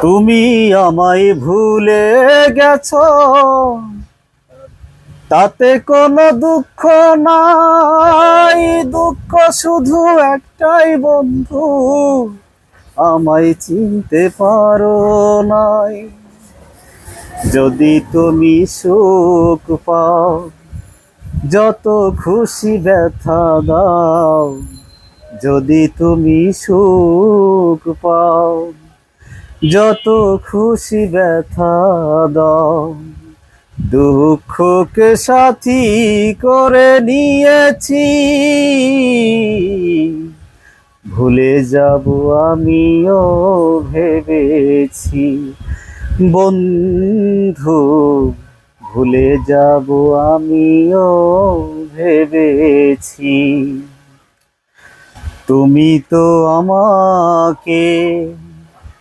তুমি আমায় ভুলে গেছো, তাতে কোনো দুঃখ নাই। দুঃখ শুধু একটাই বন্ধু, আমায় চিনতে পারো নাই। যদি তুমি সুখ পাও, যত খুশি ব্যথা দাও। যদি তুমি সুখ পাও, যত খুশি ব্যথা দাও। দুঃখকে সাথী করে নিয়েছি, ভুলে যাব আমিও ভেবেছি। বন্ধু, ভুলে যাব আমিও ভেবেছি। তুমি তো আমাকে